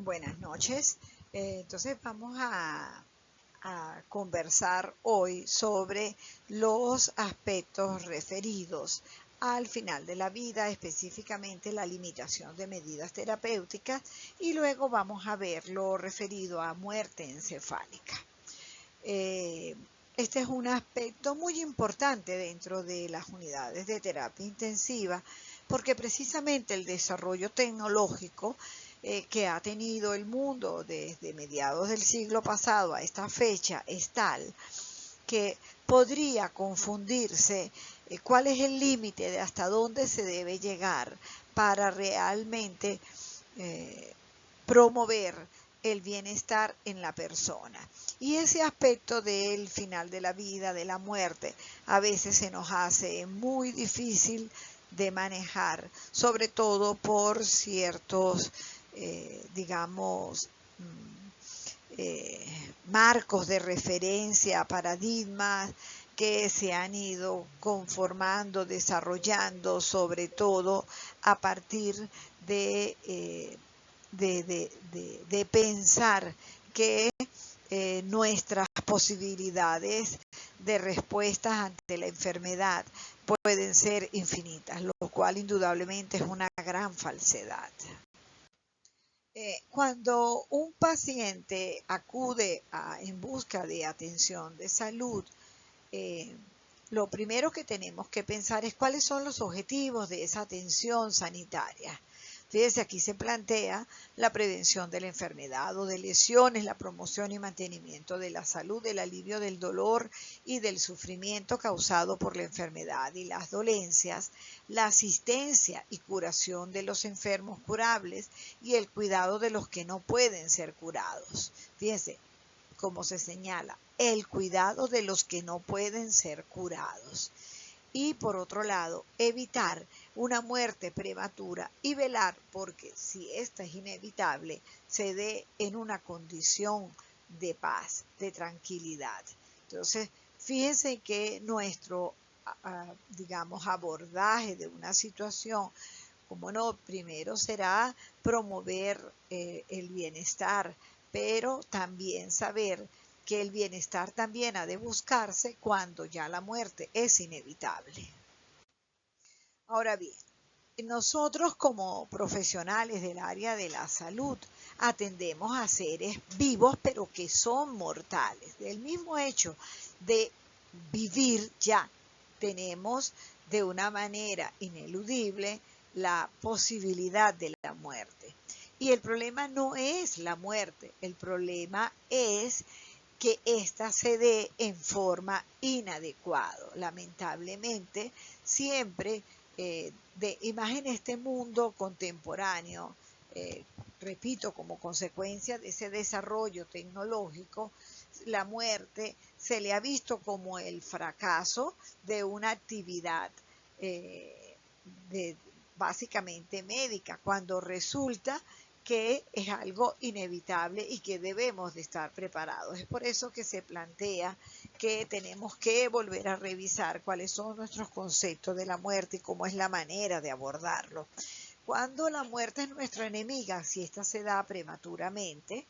Buenas noches. Entonces vamos a conversar hoy sobre los aspectos referidos al final de la vida, específicamente la limitación de medidas terapéuticas, y luego vamos a ver lo referido a muerte encefálica. Este es un aspecto muy importante dentro de las unidades de terapia intensiva, porque precisamente el desarrollo tecnológico que ha tenido el mundo desde mediados del siglo pasado a esta fecha es tal que podría confundirse cuál es el límite de hasta dónde se debe llegar para realmente promover el bienestar en la persona. Y ese aspecto del final de la vida, de la muerte, a veces se nos hace muy difícil de manejar, sobre todo por ciertos, digamos, marcos de referencia, paradigmas que se han ido conformando, desarrollando, sobre todo a partir de pensar que nuestras posibilidades de respuestas ante la enfermedad pueden ser infinitas, lo cual indudablemente es una gran falsedad. Cuando un paciente acude en busca de atención de salud, lo primero que tenemos que pensar es cuáles son los objetivos de esa atención sanitaria. Fíjense, aquí se plantea la prevención de la enfermedad o de lesiones, la promoción y mantenimiento de la salud, el alivio del dolor y del sufrimiento causado por la enfermedad y las dolencias, la asistencia y curación de los enfermos curables y el cuidado de los que no pueden ser curados. Fíjense, como se señala, el cuidado de los que no pueden ser curados. Y por otro lado, evitar una muerte prematura y velar porque si esta es inevitable, se dé en una condición de paz, de tranquilidad. Entonces, fíjense que nuestro, digamos, abordaje de una situación, como no, primero será promover el bienestar, pero también saber que el bienestar también ha de buscarse cuando ya la muerte es inevitable. Ahora bien, nosotros como profesionales del área de la salud atendemos a seres vivos pero que son mortales. Del mismo hecho de vivir ya tenemos de una manera ineludible la posibilidad de la muerte. Y el problema no es la muerte, el problema es que ésta se dé en forma inadecuada. Lamentablemente, siempre, en este mundo contemporáneo, repito, como consecuencia de ese desarrollo tecnológico, la muerte se le ha visto como el fracaso de una actividad básicamente médica, cuando resulta que es algo inevitable y que debemos de estar preparados. Es por eso que se plantea que tenemos que volver a revisar cuáles son nuestros conceptos de la muerte y cómo es la manera de abordarlo. Cuando la muerte es nuestra enemiga, si esta se da prematuramente,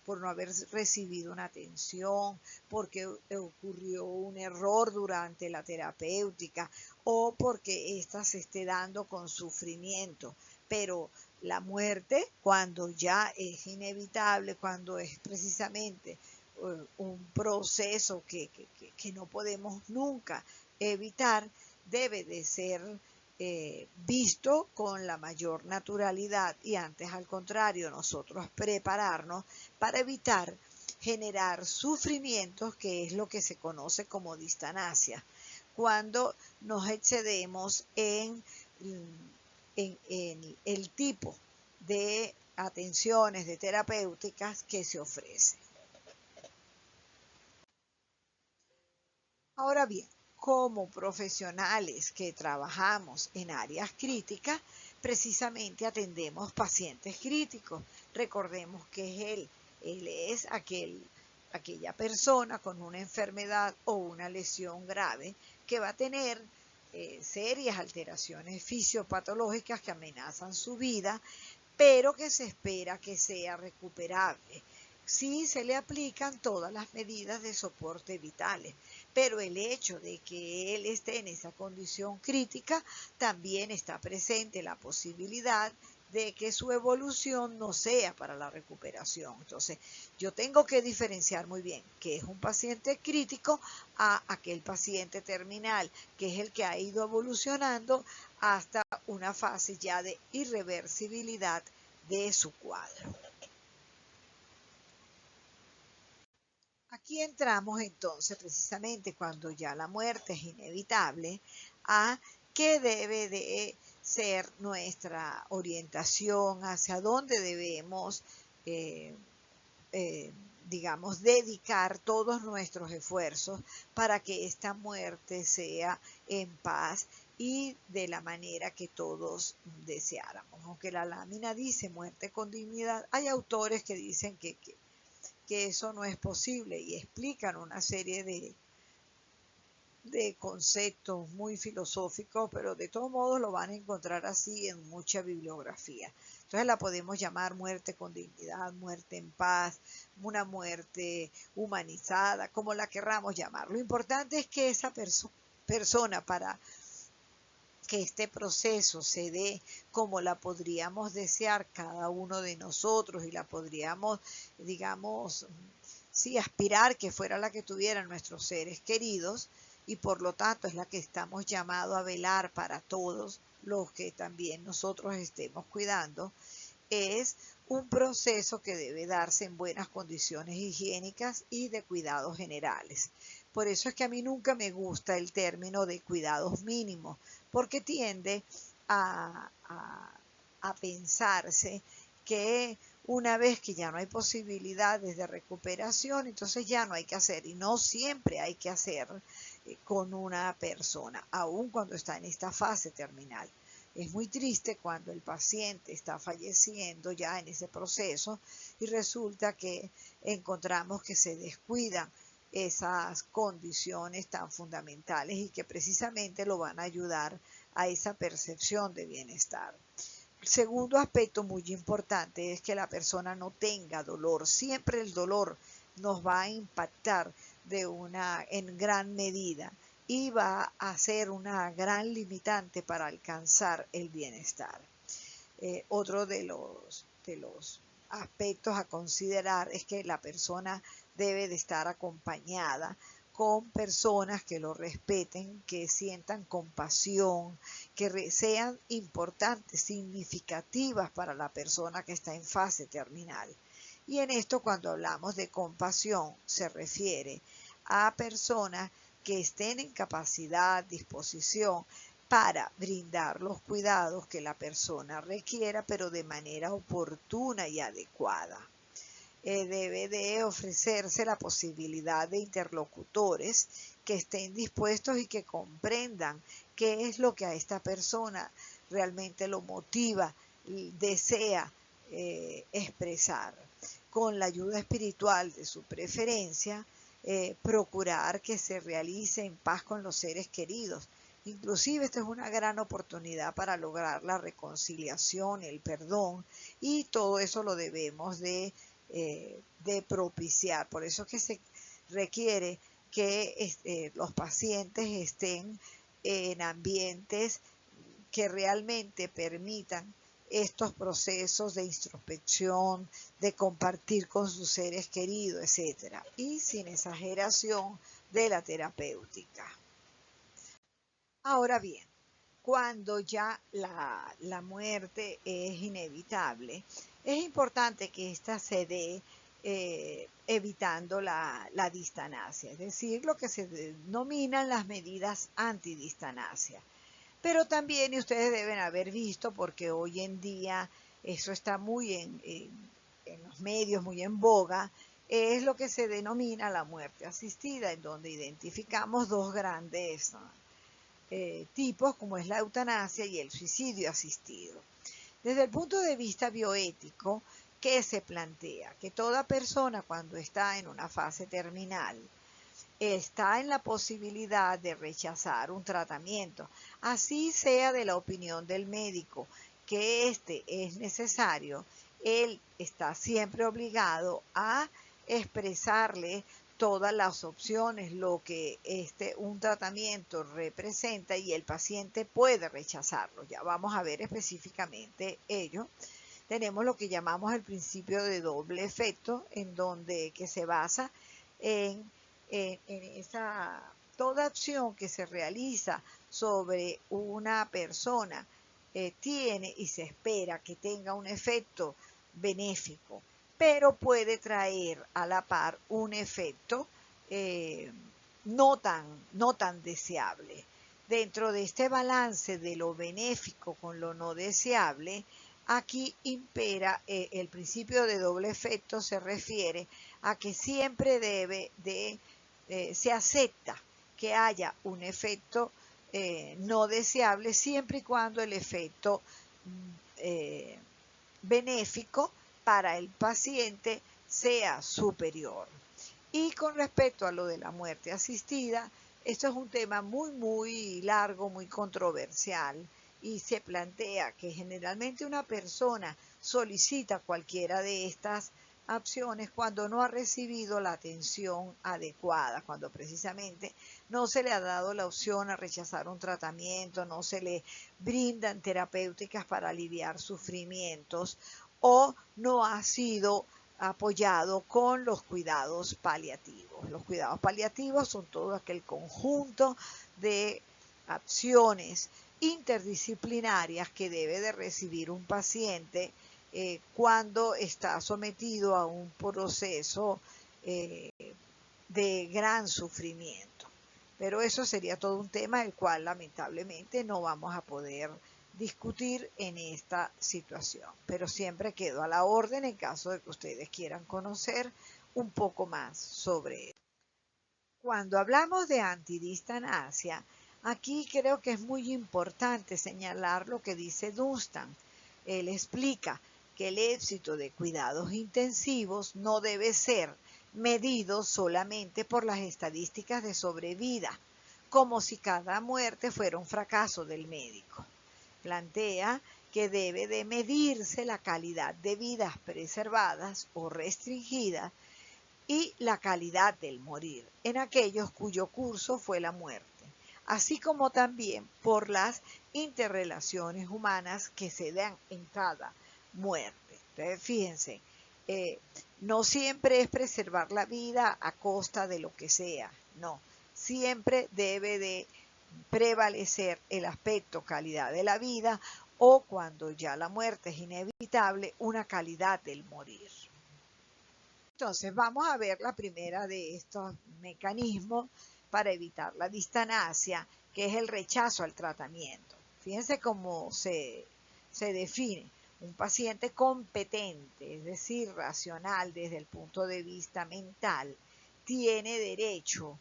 por no haber recibido una atención, porque ocurrió un error durante la terapéutica o porque ésta se esté dando con sufrimiento. Pero la muerte, cuando ya es inevitable, cuando es precisamente un proceso que no podemos nunca evitar, debe de ser visto con la mayor naturalidad y antes al contrario nosotros prepararnos para evitar generar sufrimientos, que es lo que se conoce como distanasia, cuando nos excedemos en el tipo de atenciones de terapéuticas que se ofrecen. Ahora bien, como profesionales que trabajamos en áreas críticas, precisamente atendemos pacientes críticos. Recordemos que él es aquella persona con una enfermedad o una lesión grave que va a tener serias alteraciones fisiopatológicas que amenazan su vida, pero que se espera que sea recuperable si se le aplican todas las medidas de soporte vitales. Pero el hecho de que él esté en esa condición crítica, también está presente la posibilidad de que su evolución no sea para la recuperación. Entonces, yo tengo que diferenciar muy bien qué es un paciente crítico a aquel paciente terminal, que es el que ha ido evolucionando hasta una fase ya de irreversibilidad de su cuadro. Aquí entramos entonces precisamente cuando ya la muerte es inevitable a qué debe de ser nuestra orientación, hacia dónde debemos, eh, eh, digamos, dedicar todos nuestros esfuerzos para que esta muerte sea en paz y de la manera que todos deseáramos. Aunque la lámina dice muerte con dignidad, hay autores que dicen que eso no es posible y explican una serie de conceptos muy filosóficos, pero de todos modos lo van a encontrar así en mucha bibliografía. Entonces la podemos llamar muerte con dignidad, muerte en paz, una muerte humanizada, como la querramos llamar. Lo importante es que esa persona, para que este proceso se dé como la podríamos desear cada uno de nosotros y la podríamos, digamos, sí, aspirar que fuera la que tuvieran nuestros seres queridos, y por lo tanto es la que estamos llamados a velar para todos los que también nosotros estemos cuidando, es un proceso que debe darse en buenas condiciones higiénicas y de cuidados generales. Por eso es que a mí nunca me gusta el término de cuidados mínimos, porque tiende a pensarse que una vez que ya no hay posibilidades de recuperación, entonces ya no hay que hacer, y no siempre hay que hacer con una persona, aun cuando está en esta fase terminal. Es muy triste cuando el paciente está falleciendo ya en ese proceso y resulta que encontramos que se descuidan esas condiciones tan fundamentales y que precisamente lo van a ayudar a esa percepción de bienestar. El segundo aspecto muy importante es que la persona no tenga dolor. Siempre el dolor nos va a impactar en gran medida y va a ser una gran limitante para alcanzar el bienestar. Otro de los aspectos a considerar es que la persona debe de estar acompañada con personas que lo respeten, que sientan compasión, que sean importantes, significativas para la persona que está en fase terminal. Y en esto, cuando hablamos de compasión, se refiere a personas que estén en capacidad, disposición para brindar los cuidados que la persona requiera, pero de manera oportuna y adecuada. Debe de ofrecerse la posibilidad de interlocutores que estén dispuestos y que comprendan qué es lo que a esta persona realmente lo motiva, desea expresar. Con la ayuda espiritual de su preferencia, procurar que se realice en paz con los seres queridos. Inclusive esta es una gran oportunidad para lograr la reconciliación, el perdón, y todo eso lo debemos de propiciar. Por eso es que se requiere que los pacientes estén en ambientes que realmente permitan estos procesos de introspección, de compartir con sus seres queridos, etc. Y sin exageración de la terapéutica. Ahora bien, cuando ya la muerte es inevitable, es importante que ésta se dé evitando la distanasia, es decir, lo que se denominan las medidas antidistanasia. Pero también, y ustedes deben haber visto, porque hoy en día eso está muy en los medios, muy en boga, es lo que se denomina la muerte asistida, en donde identificamos dos grandes tipos, como es la eutanasia y el suicidio asistido. Desde el punto de vista bioético, ¿qué se plantea? Que toda persona, cuando está en una fase terminal, está en la posibilidad de rechazar un tratamiento, así sea de la opinión del médico, que este es necesario, él está siempre obligado a expresarle todas las opciones, lo que un tratamiento representa, y el paciente puede rechazarlo. Ya vamos a ver específicamente ello. Tenemos lo que llamamos el principio de doble efecto, en donde que se basa en esa toda acción que se realiza sobre una persona tiene y se espera que tenga un efecto benéfico, pero puede traer a la par un efecto no tan deseable. Dentro de este balance de lo benéfico con lo no deseable, aquí impera el principio de doble efecto. Se refiere a que siempre se acepta que haya un efecto no deseable siempre y cuando el efecto benéfico para el paciente sea superior. Y con respecto a lo de la muerte asistida, esto es un tema muy largo, muy controversial, y se plantea que generalmente una persona solicita cualquiera de estas opciones cuando no ha recibido la atención adecuada, cuando precisamente no se le ha dado la opción a rechazar un tratamiento, no se le brindan terapéuticas para aliviar sufrimientos, o no ha sido apoyado con los cuidados paliativos. Los cuidados paliativos son todo aquel conjunto de acciones interdisciplinarias que debe de recibir un paciente cuando está sometido a un proceso de gran sufrimiento. Pero eso sería todo un tema el cual lamentablemente no vamos a poder discutir en esta situación, pero siempre quedo a la orden en caso de que ustedes quieran conocer un poco más sobre eso. Cuando hablamos de antidistanasia, aquí creo que es muy importante señalar lo que dice Dunstan. Él explica que el éxito de cuidados intensivos no debe ser medido solamente por las estadísticas de sobrevida, como si cada muerte fuera un fracaso del médico. Plantea que debe de medirse la calidad de vidas preservadas o restringidas y la calidad del morir en aquellos cuyo curso fue la muerte, así como también por las interrelaciones humanas que se dan en cada muerte. Entonces, fíjense, no siempre es preservar la vida a costa de lo que sea, no, siempre debe de prevalecer el aspecto calidad de la vida, o cuando ya la muerte es inevitable, una calidad del morir. Entonces vamos a ver la primera de estos mecanismos para evitar la distanasia, que es el rechazo al tratamiento. Fíjense cómo se define. Un paciente competente, es decir, racional desde el punto de vista mental, tiene derecho,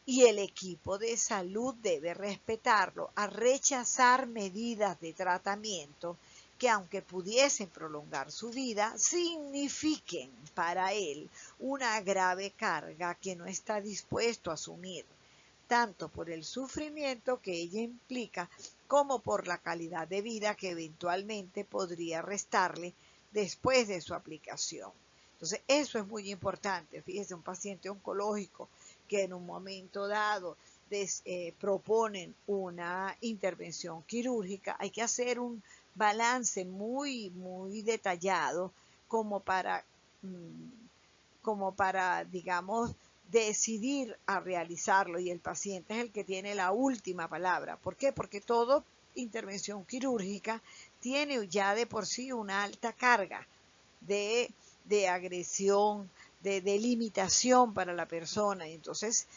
y el equipo de salud debe respetarlo, a rechazar medidas de tratamiento que, aunque pudiesen prolongar su vida, signifiquen para él una grave carga que no está dispuesto a asumir, tanto por el sufrimiento que ella implica como por la calidad de vida que eventualmente podría restarle después de su aplicación. Entonces, eso es muy importante. Fíjese, un paciente oncológico que en un momento dado proponen una intervención quirúrgica, hay que hacer un balance muy detallado como para, digamos, decidir a realizarlo, y el paciente es el que tiene la última palabra. ¿Por qué? Porque toda intervención quirúrgica tiene ya de por sí una alta carga de agresión, de limitación para la persona, y entonces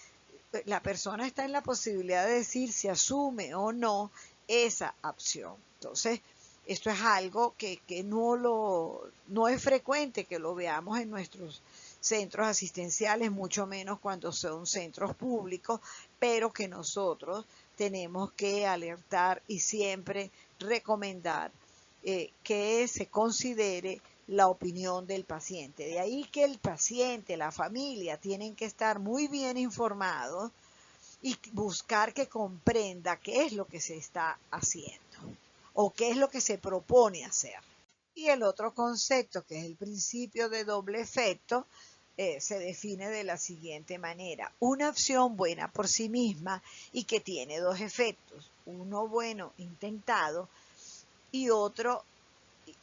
la persona está en la posibilidad de decir si asume o no esa opción. Entonces, esto es algo que no es frecuente que lo veamos en nuestros centros asistenciales, mucho menos cuando son centros públicos, pero que nosotros tenemos que alertar y siempre recomendar que se considere la opinión del paciente. De ahí que el paciente, la familia, tienen que estar muy bien informados y buscar que comprenda qué es lo que se está haciendo. o qué es lo que se propone hacer. Y el otro concepto, que es el principio de doble efecto, se define de la siguiente manera: una opción buena por sí misma y que tiene dos efectos, uno bueno intentado y otro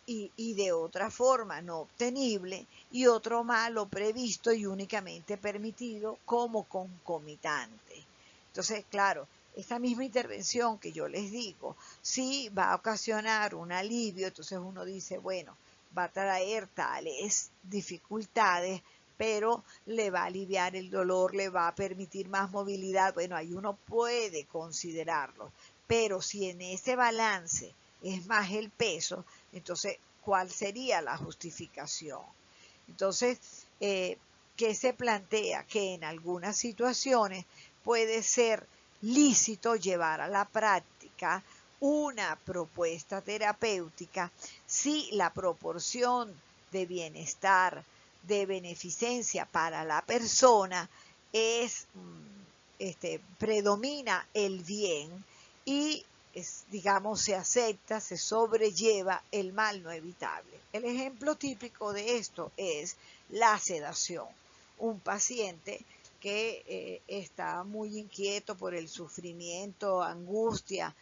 y de otra forma no obtenible, y otro malo previsto y únicamente permitido como concomitante. Entonces, claro, esta misma intervención que yo les digo, sí va a ocasionar un alivio, entonces uno dice, bueno, va a traer tales dificultades, pero le va a aliviar el dolor, le va a permitir más movilidad. Bueno, ahí uno puede considerarlo, pero si en ese balance es más el peso, entonces, ¿cuál sería la justificación? Entonces, ¿qué se plantea? Que en algunas situaciones puede ser lícito llevar a la práctica una propuesta terapéutica si la proporción de bienestar, de beneficencia para la persona es, predomina el bien y digamos, se acepta, se sobrelleva el mal no evitable. El ejemplo típico de esto es la sedación. Un paciente que está muy inquieto por el sufrimiento, angustia.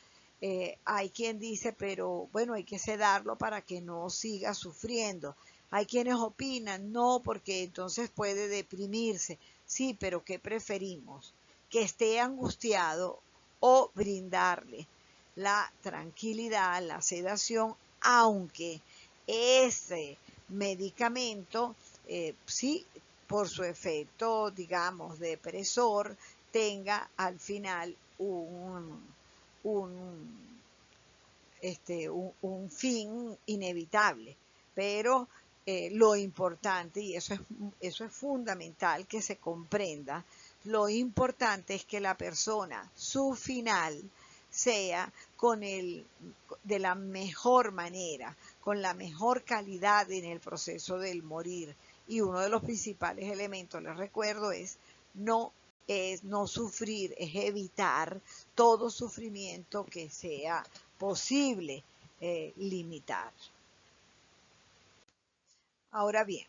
Hay quien dice, pero bueno, hay que sedarlo para que no siga sufriendo. Hay quienes opinan, no, porque entonces puede deprimirse. Sí, pero ¿qué preferimos? Que esté angustiado o brindarle la tranquilidad, la sedación, aunque ese medicamento, sí, por su efecto, digamos, depresor, tenga al final un, un fin inevitable. Pero lo importante, y eso es fundamental que se comprenda, lo importante es que la persona, su final, sea de la mejor manera, con la mejor calidad en el proceso del morir. Y uno de los principales elementos, les recuerdo, es no sufrir, es evitar todo sufrimiento que sea posible limitar. Ahora bien,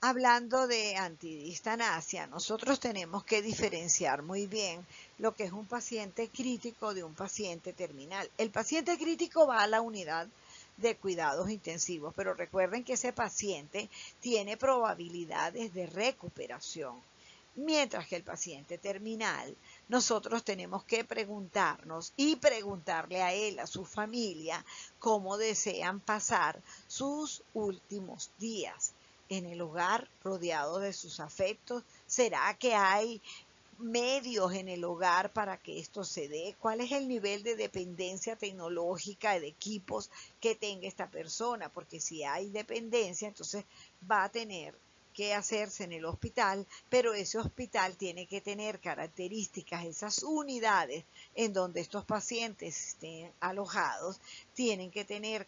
hablando de antidistanasia, nosotros tenemos que diferenciar muy bien lo que es un paciente crítico de un paciente terminal. El paciente crítico va a la unidad de cuidados intensivos, pero recuerden que ese paciente tiene probabilidades de recuperación. Mientras que el paciente terminal, nosotros tenemos que preguntarnos y preguntarle a él, a su familia, cómo desean pasar sus últimos días en el hogar, rodeado de sus afectos. ¿Será que hay medios en el hogar para que esto se dé? ¿Cuál es el nivel de dependencia tecnológica de equipos que tenga esta persona? Porque si hay dependencia, entonces va a tener que hacerse en el hospital, pero ese hospital tiene que tener características, esas unidades en donde estos pacientes estén alojados, tienen que tener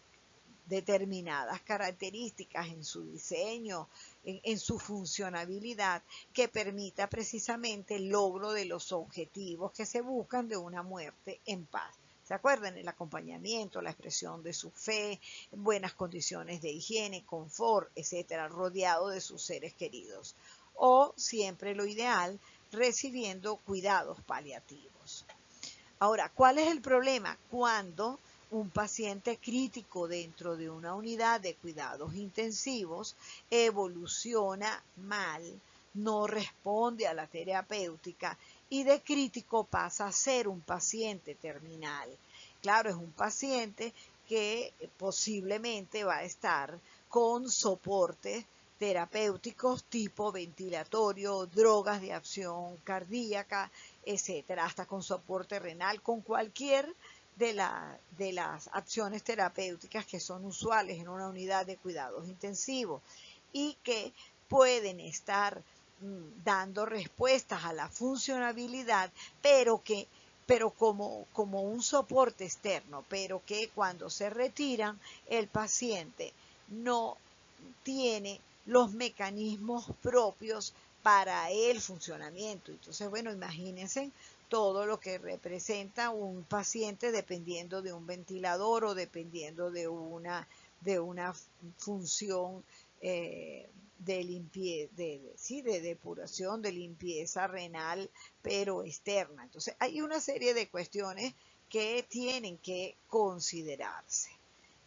determinadas características en su diseño, en su funcionabilidad, que permita precisamente el logro de los objetivos que se buscan de una muerte en paz. ¿Se acuerdan? El acompañamiento, la expresión de su fe, buenas condiciones de higiene, confort, etcétera, rodeado de sus seres queridos. O siempre lo ideal, recibiendo cuidados paliativos. Ahora, ¿cuál es el problema? Cuando un paciente crítico dentro de una unidad de cuidados intensivos evoluciona mal, no responde a la terapéutica y de crítico pasa a ser un paciente terminal. Claro, es un paciente que posiblemente va a estar con soportes terapéuticos tipo ventilatorio, drogas de acción cardíaca, etcétera, hasta con soporte renal, con cualquier de las acciones terapéuticas que son usuales en una unidad de cuidados intensivos y que pueden estar dando respuestas a la funcionabilidad, pero como un soporte externo, pero que cuando se retiran el paciente no tiene los mecanismos propios para el funcionamiento. Entonces, bueno, imagínense todo lo que representa un paciente dependiendo de un ventilador o dependiendo de una función de depuración, de limpieza renal, pero externa. Entonces, hay una serie de cuestiones que tienen que considerarse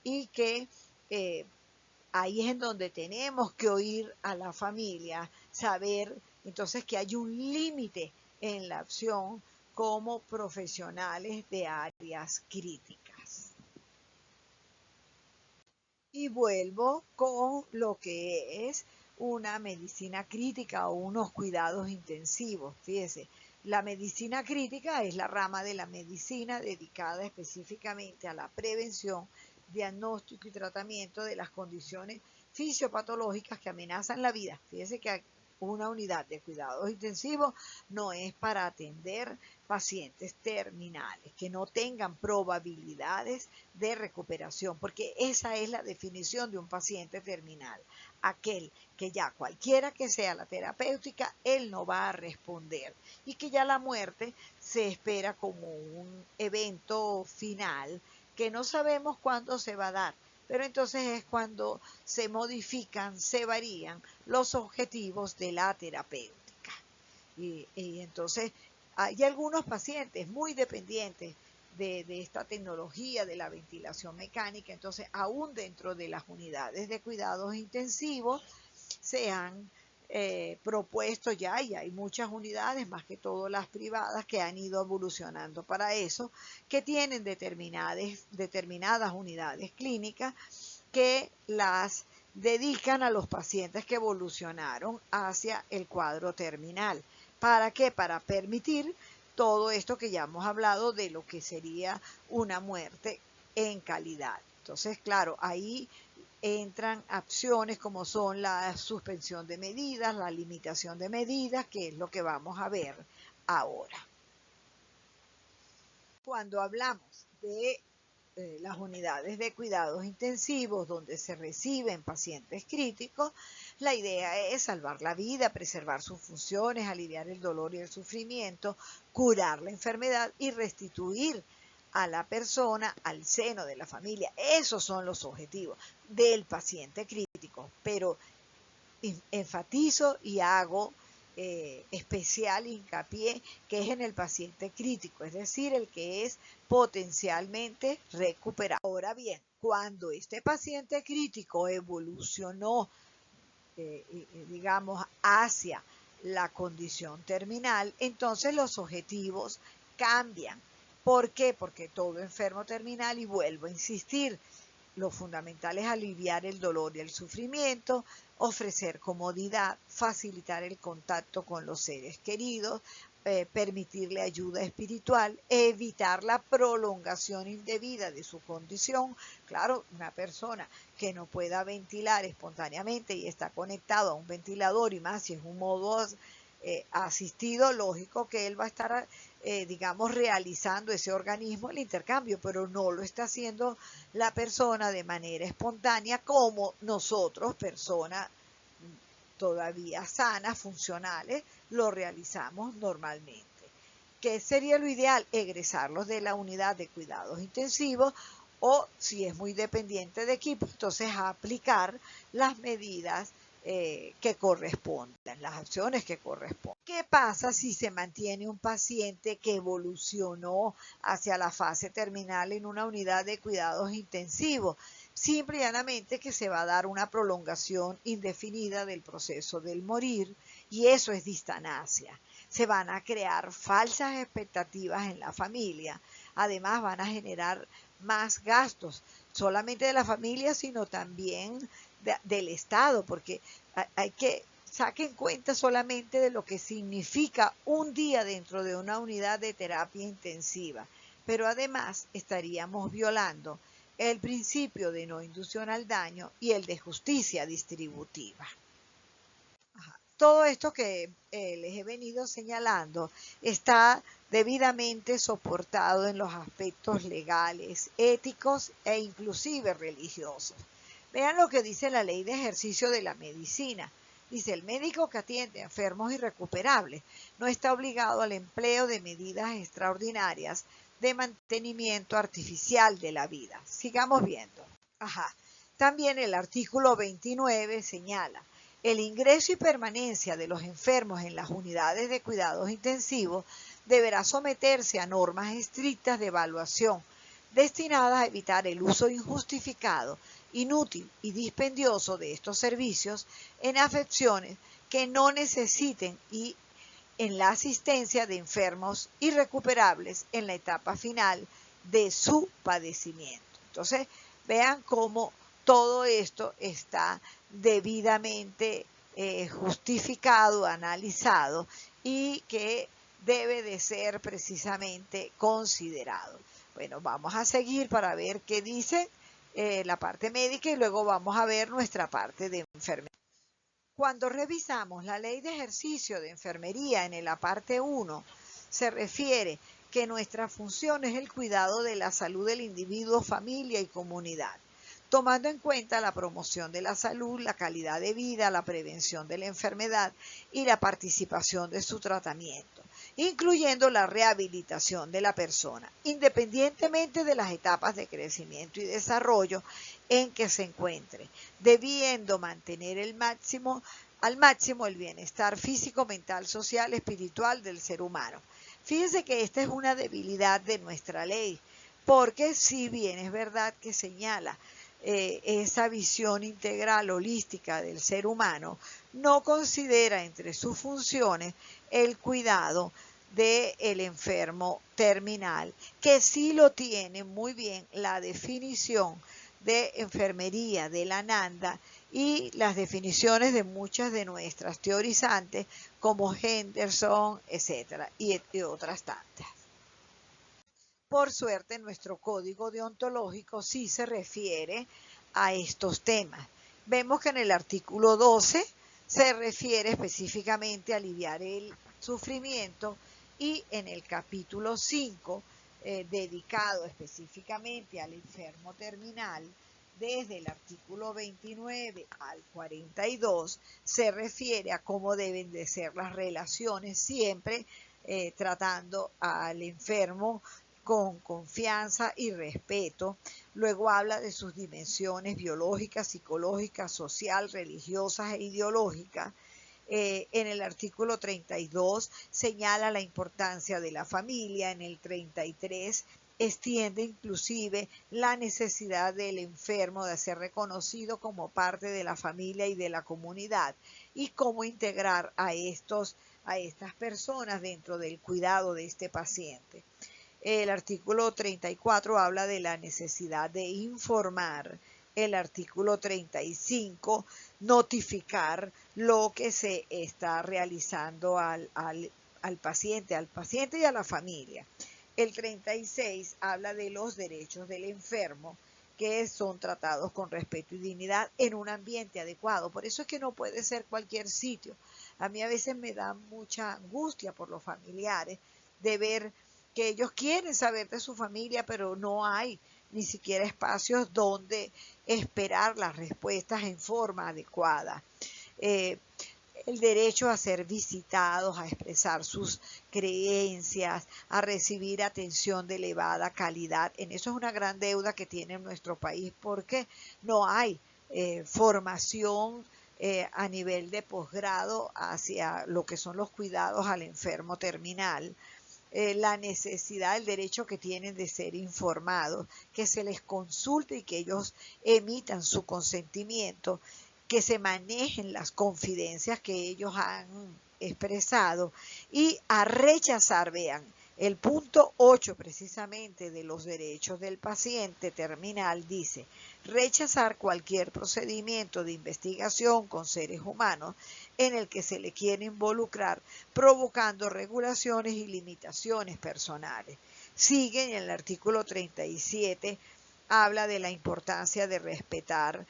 y que ahí es en donde tenemos que oír a la familia, saber entonces que hay un límite en la acción como profesionales de áreas críticas. Y vuelvo con lo que es una medicina crítica o unos cuidados intensivos. Fíjese, la medicina crítica es la rama de la medicina dedicada específicamente a la prevención, diagnóstico y tratamiento de las condiciones fisiopatológicas que amenazan la vida. Fíjese que una unidad de cuidados intensivos no es para atender pacientes terminales que no tengan probabilidades de recuperación, porque esa es la definición de un paciente terminal, aquel que ya cualquiera que sea la terapéutica, él no va a responder y que ya la muerte se espera como un evento final que no sabemos cuándo se va a dar. Pero entonces es cuando se modifican, se varían los objetivos de la terapéutica. Y entonces hay algunos pacientes muy dependientes de esta tecnología de la ventilación mecánica, entonces aún dentro de las unidades de cuidados intensivos se han propuesto ya, y hay muchas unidades, más que todo las privadas, que han ido evolucionando para eso, que tienen determinadas unidades clínicas que las dedican a los pacientes que evolucionaron hacia el cuadro terminal. ¿Para qué? Para permitir todo esto que ya hemos hablado de lo que sería una muerte en calidad. Entonces, claro, ahí entran acciones como son la suspensión de medidas, la limitación de medidas, que es lo que vamos a ver ahora. Cuando hablamos de las unidades de cuidados intensivos donde se reciben pacientes críticos, la idea es salvar la vida, preservar sus funciones, aliviar el dolor y el sufrimiento, curar la enfermedad y restituir a la persona al seno de la familia. Esos son los objetivos del paciente crítico, pero enfatizo y hago especial hincapié que es en el paciente crítico, es decir, el que es potencialmente recuperado. Ahora bien, cuando este paciente crítico evolucionó, digamos, hacia la condición terminal, entonces los objetivos cambian. ¿Por qué? Porque todo enfermo terminal, y vuelvo a insistir, lo fundamental es aliviar el dolor y el sufrimiento, ofrecer comodidad, facilitar el contacto con los seres queridos, permitirle ayuda espiritual, evitar la prolongación indebida de su condición. Claro, una persona que no pueda ventilar espontáneamente y está conectado a un ventilador, y más si es un modo asistido, lógico que él va a estar digamos, realizando ese organismo el intercambio, pero no lo está haciendo la persona de manera espontánea como nosotros, personas todavía sanas, funcionales, lo realizamos normalmente. ¿Qué sería lo ideal? Egresarlos de la unidad de cuidados intensivos, o si es muy dependiente de equipo, entonces aplicar las medidas que corresponden, las acciones que corresponden. ¿Qué pasa si se mantiene un paciente que evolucionó hacia la fase terminal en una unidad de cuidados intensivos? Simple y llanamente que se va a dar una prolongación indefinida del proceso del morir, y eso es distanasia. Se van a crear falsas expectativas en la familia, además van a generar más gastos, solamente de la familia, sino también del Estado, porque hay que saquen cuenta solamente de lo que significa un día dentro de una unidad de terapia intensiva, pero además estaríamos violando el principio de no inducción al daño y el de justicia distributiva. Todo esto que les he venido señalando está debidamente soportado en los aspectos legales, éticos e inclusive religiosos. Vean lo que dice la Ley de Ejercicio de la Medicina. Dice, el médico que atiende a enfermos irrecuperables no está obligado al empleo de medidas extraordinarias de mantenimiento artificial de la vida. Sigamos viendo. Ajá. También el artículo 29 señala, el ingreso y permanencia de los enfermos en las unidades de cuidados intensivos deberá someterse a normas estrictas de evaluación destinadas a evitar el uso injustificado, inútil y dispendioso de estos servicios en afecciones que no necesiten y en la asistencia de enfermos irrecuperables en la etapa final de su padecimiento. Entonces, vean cómo todo esto está debidamente justificado, analizado y que debe de ser precisamente considerado. Bueno, vamos a seguir para ver qué dice la parte médica y luego vamos a ver nuestra parte de enfermería. Cuando revisamos la ley de ejercicio de enfermería en la parte 1, se refiere que nuestra función es el cuidado de la salud del individuo, familia y comunidad, tomando en cuenta la promoción de la salud, la calidad de vida, la prevención de la enfermedad y la participación de su tratamiento, incluyendo la rehabilitación de la persona, independientemente de las etapas de crecimiento y desarrollo en que se encuentre, debiendo mantener al máximo el bienestar físico, mental, social, espiritual del ser humano. Fíjense que esta es una debilidad de nuestra ley, porque si bien es verdad que señala esa visión integral, holística del ser humano, no considera entre sus funciones el cuidado del enfermo terminal, que sí lo tiene muy bien la definición de enfermería de la Nanda y las definiciones de muchas de nuestras teorizantes como Henderson, etcétera, y otras tantas. Por suerte, nuestro código deontológico sí se refiere a estos temas. Vemos que en el artículo 12 se refiere específicamente a aliviar el sufrimiento y en el capítulo 5, dedicado específicamente al enfermo terminal, desde el artículo 29 al 42, se refiere a cómo deben de ser las relaciones siempre tratando al enfermo con confianza y respeto. Luego habla de sus dimensiones biológicas, psicológicas, social, religiosas e ideológicas. En el artículo 32 señala la importancia de la familia. En el 33 extiende inclusive la necesidad del enfermo de ser reconocido como parte de la familia y de la comunidad y cómo integrar a estas personas dentro del cuidado de este paciente. El artículo 34 habla de la necesidad de informar. El artículo 35, notificar lo que se está realizando al paciente y a la familia. El 36 habla de los derechos del enfermo, que son tratados con respeto y dignidad en un ambiente adecuado. Por eso es que no puede ser cualquier sitio. A mí a veces me da mucha angustia por los familiares de ver que ellos quieren saber de su familia, pero no hay ni siquiera espacios donde esperar las respuestas en forma adecuada. El derecho a ser visitados, a expresar sus creencias, a recibir atención de elevada calidad. En eso es una gran deuda que tiene nuestro país porque no hay formación a nivel de posgrado hacia lo que son los cuidados al enfermo terminal. La necesidad, el derecho que tienen de ser informados, que se les consulte y que ellos emitan su consentimiento, que se manejen las confidencias que ellos han expresado y a rechazar, vean, el punto 8 precisamente de los derechos del paciente terminal dice, rechazar cualquier procedimiento de investigación con seres humanos en el que se le quiere involucrar, provocando regulaciones y limitaciones personales. Sigue en el artículo 37, habla de la importancia de respetar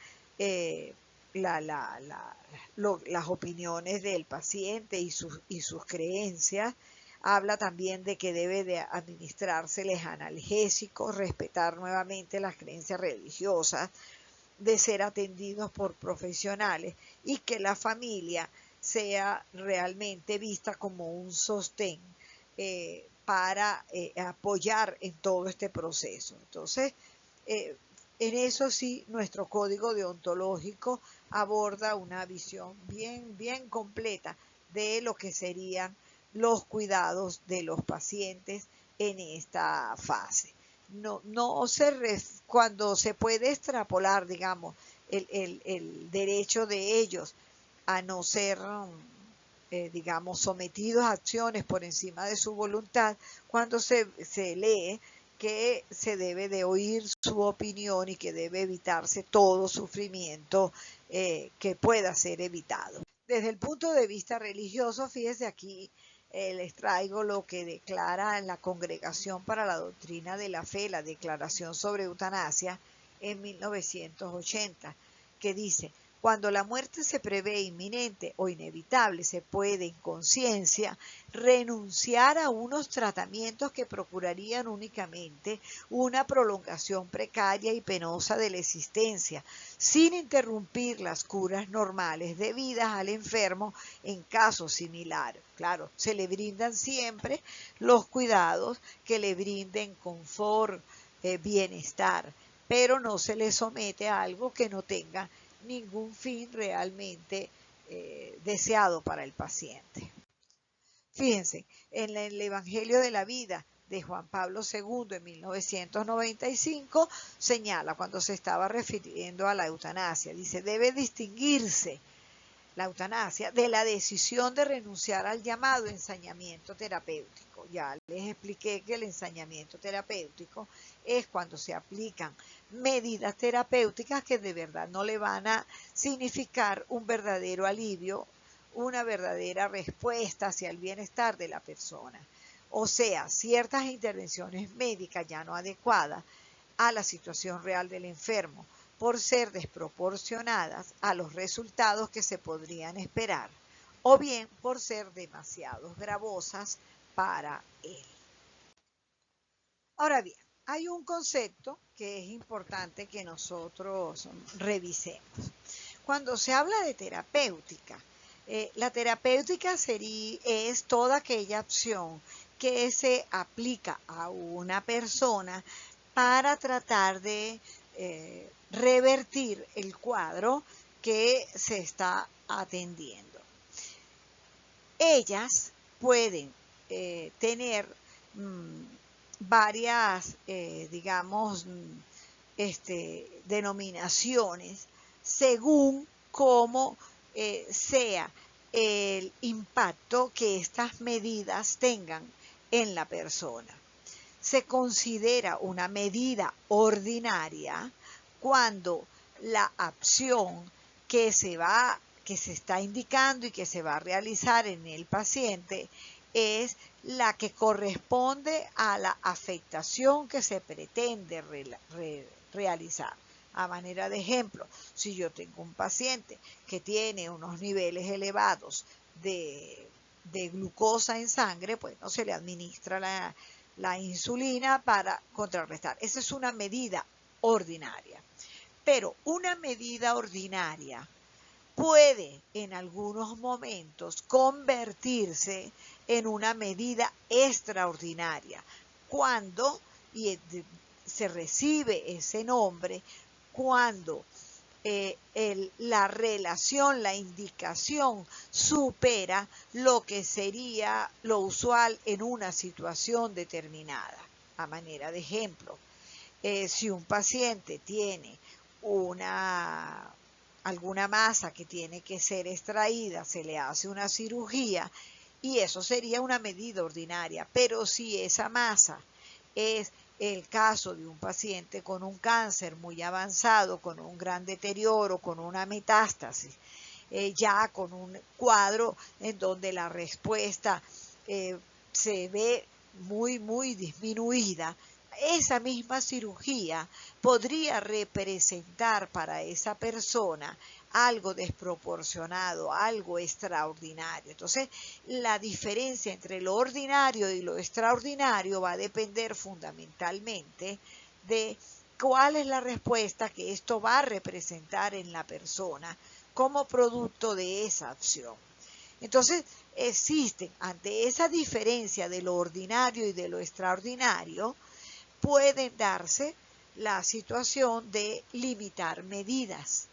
las opiniones del paciente y sus creencias. Habla también de que debe de administrárseles analgésicos, respetar nuevamente las creencias religiosas. de ser atendidos por profesionales y que la familia sea realmente vista como un sostén para apoyar en todo este proceso. Entonces, en eso sí, nuestro código deontológico aborda una visión bien completa de lo que serían los cuidados de los pacientes en esta fase. Cuando se puede extrapolar, digamos, el derecho de ellos a no ser, digamos, sometidos a acciones por encima de su voluntad, cuando se lee que se debe de oír su opinión y que debe evitarse todo sufrimiento que pueda ser evitado. Desde el punto de vista religioso, fíjese aquí, les traigo lo que declara la Congregación para la Doctrina de la Fe, la Declaración sobre Eutanasia en 1980, que dice: cuando la muerte se prevé inminente o inevitable, se puede, en conciencia, renunciar a unos tratamientos que procurarían únicamente una prolongación precaria y penosa de la existencia, sin interrumpir las curas normales debidas al enfermo en casos similares. Claro, se le brindan siempre los cuidados que le brinden confort, bienestar, pero no se le somete a algo que no tenga ningún fin realmente deseado para el paciente. Fíjense, en el Evangelio de la Vida de Juan Pablo II en 1995 señala, cuando se estaba refiriendo a la eutanasia, dice: debe distinguirse la eutanasia de la decisión de renunciar al llamado ensañamiento terapéutico. Ya les expliqué que el ensañamiento terapéutico es cuando se aplican medidas terapéuticas que de verdad no le van a significar un verdadero alivio, una verdadera respuesta hacia el bienestar de la persona. O sea, ciertas intervenciones médicas ya no adecuadas a la situación real del enfermo, por ser desproporcionadas a los resultados que se podrían esperar, o bien por ser demasiado gravosas para él. Ahora bien, hay un concepto que es importante que nosotros revisemos. Cuando se habla de terapéutica, la terapéutica es toda aquella acción que se aplica a una persona para tratar de revertir el cuadro que se está atendiendo. Ellas pueden tener varias, digamos, denominaciones según cómo sea el impacto que estas medidas tengan en la persona. Se considera una medida ordinaria cuando la acción que se está indicando y que se va a realizar en el paciente es la que corresponde a la afectación que se pretende realizar. A manera de ejemplo, si yo tengo un paciente que tiene unos niveles elevados de glucosa en sangre, pues no se le administra la insulina para contrarrestar. Esa es una medida ordinaria. Pero una medida ordinaria puede en algunos momentos convertirse en una medida extraordinaria cuando, y se recibe ese nombre, cuando la relación, la indicación supera lo que sería lo usual en una situación determinada. A manera de ejemplo, si un paciente tiene alguna masa que tiene que ser extraída, se le hace una cirugía y eso sería una medida ordinaria. Pero si esa masa es el caso de un paciente con un cáncer muy avanzado, con un gran deterioro, con una metástasis, ya con un cuadro en donde la respuesta se ve muy disminuida, esa misma cirugía podría representar para esa persona algo desproporcionado, algo extraordinario. Entonces, la diferencia entre lo ordinario y lo extraordinario va a depender fundamentalmente de cuál es la respuesta que esto va a representar en la persona como producto de esa acción. Entonces, existen, ante esa diferencia de lo ordinario y de lo extraordinario, puede darse la situación de limitar medidas,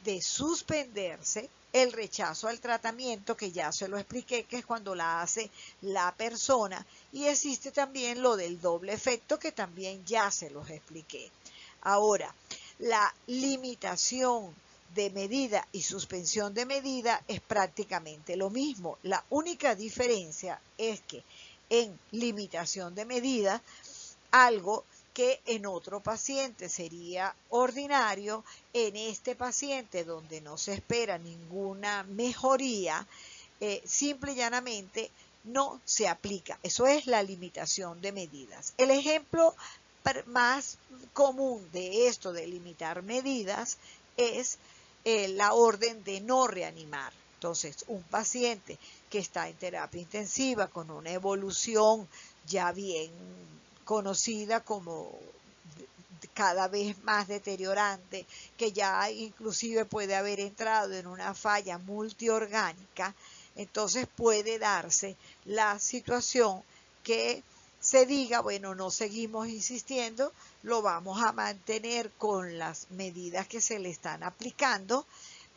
de suspenderse el rechazo al tratamiento, que ya se lo expliqué, que es cuando la hace la persona, y existe también lo del doble efecto, que también ya se los expliqué. Ahora, la limitación de medida y suspensión de medida es prácticamente lo mismo. La única diferencia es que en limitación de medida, algo que en otro paciente sería ordinario, en este paciente donde no se espera ninguna mejoría, simple y llanamente no se aplica. Eso es la limitación de medidas. El ejemplo más común de esto de limitar medidas es la orden de no reanimar. Entonces, un paciente que está en terapia intensiva con una evolución ya bien conocida como cada vez más deteriorante, que ya inclusive puede haber entrado en una falla multiorgánica, entonces puede darse la situación que se diga, bueno, no seguimos insistiendo, lo vamos a mantener con las medidas que se le están aplicando,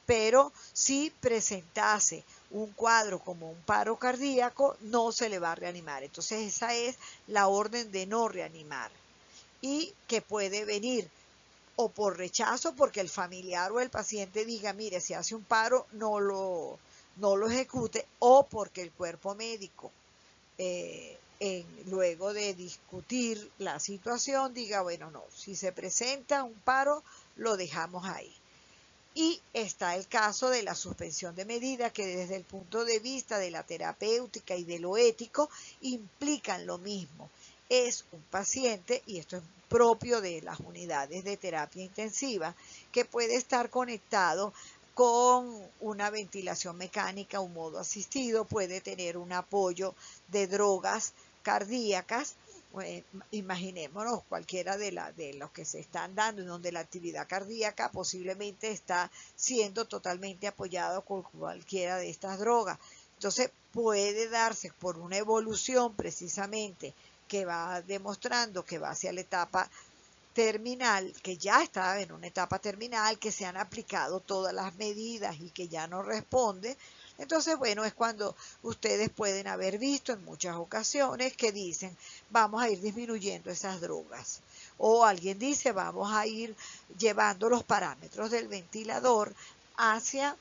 pero si presentase un cuadro como un paro cardíaco, no se le va a reanimar. Entonces esa es la orden de no reanimar, y que puede venir o por rechazo, porque el familiar o el paciente diga, mire, si hace un paro, no lo ejecute, o porque el cuerpo médico, luego de discutir la situación, diga, bueno, no, si se presenta un paro, lo dejamos ahí. Y está el caso de la suspensión de medida, que desde el punto de vista de la terapéutica y de lo ético implican lo mismo. Es un paciente, y esto es propio de las unidades de terapia intensiva, que puede estar conectado con una ventilación mecánica, un modo asistido, puede tener un apoyo de drogas cardíacas. Imaginémonos cualquiera de los que se están dando, en donde la actividad cardíaca posiblemente está siendo totalmente apoyada con cualquiera de estas drogas. Entonces puede darse por una evolución precisamente que va demostrando que va hacia la etapa terminal, que ya está en una etapa terminal, que se han aplicado todas las medidas y que ya no responde. Entonces, bueno, es cuando ustedes pueden haber visto en muchas ocasiones que dicen, vamos a ir disminuyendo esas drogas. O alguien dice, vamos a ir llevando los parámetros del ventilador hacia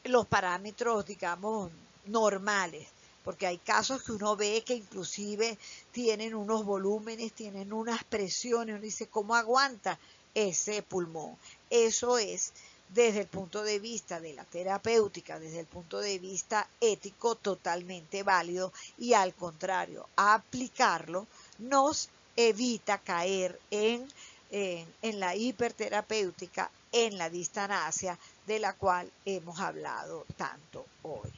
los parámetros, digamos, normales, porque hay casos que uno ve que inclusive tienen unos volúmenes, tienen unas presiones, uno dice, ¿cómo aguanta ese pulmón? Eso es, desde el punto de vista de la terapéutica, desde el punto de vista ético, totalmente válido, y al contrario, aplicarlo nos evita caer en la hiperterapéutica, en la distanasia, de la cual hemos hablado tanto hoy.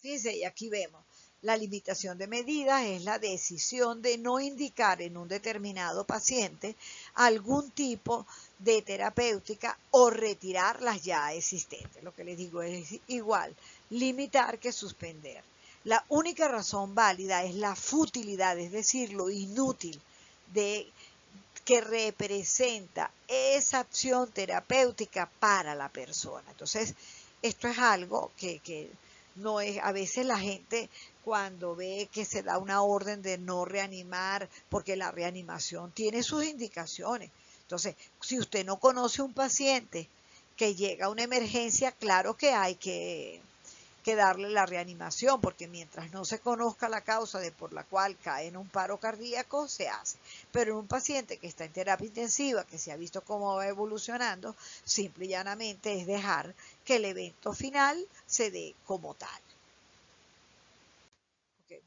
Fíjense, y aquí vemos, la limitación de medidas es la decisión de no indicar en un determinado paciente algún tipo de terapéutica o retirar las ya existentes. Lo que les digo es igual, limitar que suspender. La única razón válida es la futilidad, es decir, lo inútil de que representa esa acción terapéutica para la persona. Entonces, esto es algo que no es, a veces la gente cuando ve que se da una orden de no reanimar, porque la reanimación tiene sus indicaciones. Entonces, si usted no conoce un paciente que llega a una emergencia, claro que hay que darle la reanimación, porque mientras no se conozca la causa de por la cual cae en un paro cardíaco, se hace. Pero en un paciente que está en terapia intensiva, que se ha visto cómo va evolucionando, simple y llanamente es dejar que el evento final se dé como tal.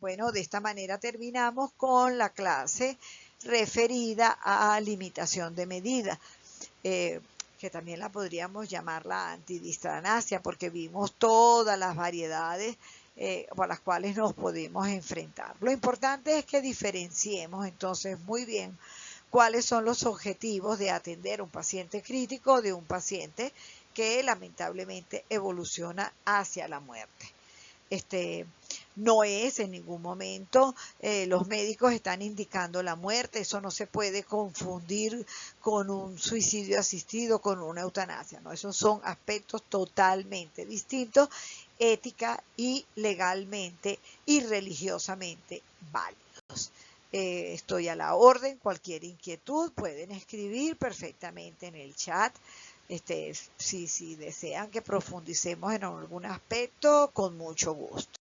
Bueno, de esta manera terminamos con la clase referida a limitación de medida. Que también la podríamos llamar la antidistanasia, porque vimos todas las variedades por las cuales nos podemos enfrentar. Lo importante es que diferenciemos entonces muy bien cuáles son los objetivos de atender a un paciente crítico de un paciente que lamentablemente evoluciona hacia la muerte. No es en ningún momento, los médicos están indicando la muerte, eso no se puede confundir con un suicidio asistido, con una eutanasia, ¿no? Esos son aspectos totalmente distintos, ética y legalmente y religiosamente válidos. Estoy a la orden, cualquier inquietud pueden escribir perfectamente en el chat. Si desean que profundicemos en algún aspecto, con mucho gusto.